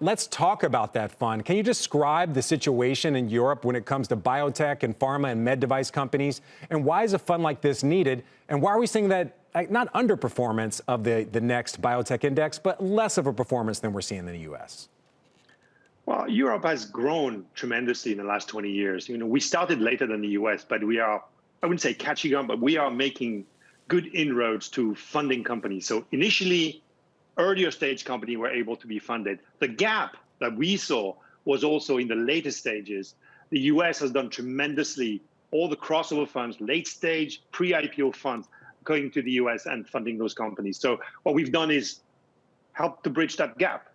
Let's talk about that fund. Can you describe the situation in Europe when it comes to biotech and pharma and med device companies? And why is a fund like this needed? And why are we seeing that, not underperformance of the next biotech index, but less of a performance than we're seeing in the U.S.? Well, Europe has grown tremendously in the last 20 years. We started later than the US, but we are, I wouldn't say catching up, but we are making good inroads to funding companies. So initially, earlier stage companies were able to be funded. The gap that we saw was also in the later stages. The US has done tremendously, all the crossover funds, late stage, pre-IPO funds going to the US and funding those companies. So what we've done is help to bridge that gap.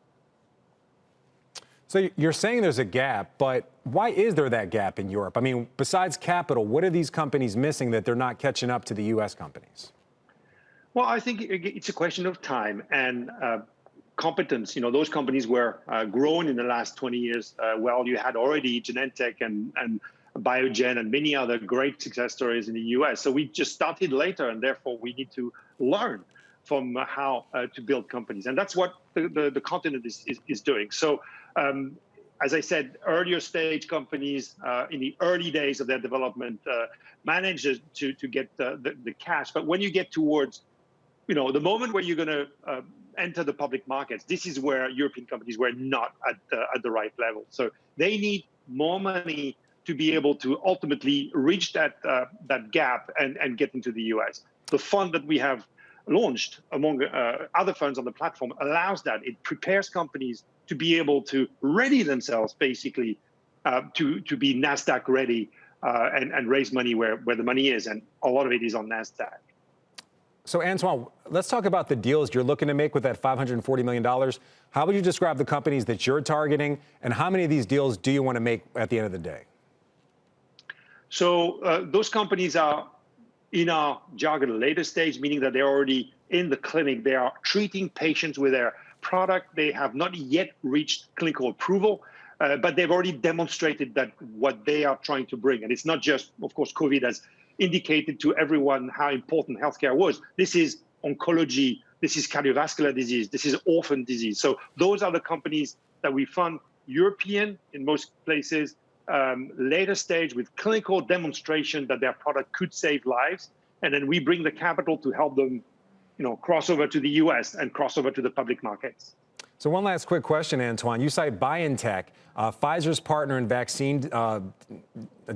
So you're saying there's a gap, but why is there that gap in Europe? I mean, besides capital, what are these companies missing that they're not catching up to the U.S. companies? Well, I think it's a question of time and competence. Those companies were grown in the last 20 years. Well, you had already Genentech and Biogen and many other great success stories in the US. So we just started later, and therefore we need to learn from how to build companies. And that's what the continent is doing. So as I said, earlier stage companies in the early days of their development manage to get the cash. But when you get towards the moment where you're going to enter the public markets, this is where European companies were not at the right level. So they need more money to be able to ultimately reach that gap and get into the US. The fund that we have launched among other funds on the platform allows that. It prepares companies to be able to ready themselves basically to be NASDAQ ready and raise money where the money is. And a lot of it is on NASDAQ. So Antoine, let's talk about the deals you're looking to make with that $540 million. How would you describe the companies that you're targeting, and how many of these deals do you want to make at the end of the day? So those companies are in our jargon later stage, meaning that they're already in the clinic. They are treating patients with their product. They have not yet reached clinical approval, but they've already demonstrated that what they are trying to bring. And it's not just, of course, COVID has indicated to everyone how important healthcare was. This is oncology, this is cardiovascular disease, this is orphan disease. So those are the companies that we fund, European in most places, later stage with clinical demonstration that their product could save lives. And then we bring the capital to help them, cross over to the US and cross over to the public markets. So one last quick question, Antoine. You cite biotech, Pfizer's partner in vaccine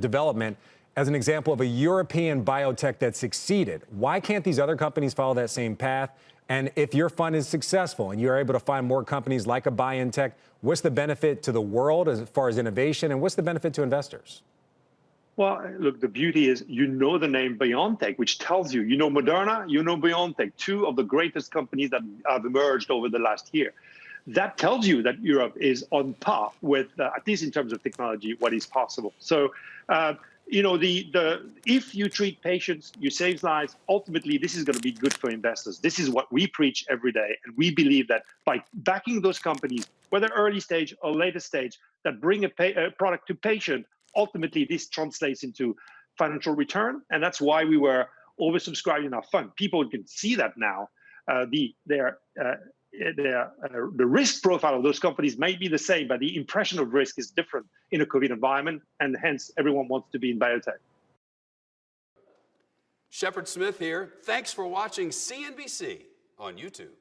development, as an example of a European biotech that succeeded. Why can't these other companies follow that same path? And if your fund is successful and you're able to find more companies like a biotech, what's the benefit to the world as far as innovation, and what's the benefit to investors? Well, look, the beauty is, the name BioNTech, which tells you, Moderna, BioNTech, two of the greatest companies that have emerged over the last year. That tells you that Europe is on par with, at least in terms of technology, what is possible. So, if you treat patients, you save lives, ultimately, this is going to be good for investors. This is what we preach every day. And we believe that by backing those companies, whether early stage or later stage, that bring a product to patient, ultimately, this translates into financial return. And that's why we were oversubscribed in our fund. People can see that now. The risk profile of those companies may be the same, but the impression of risk is different in a COVID environment, and hence everyone wants to be in biotech. Shepard Smith here. Thanks for watching CNBC on YouTube.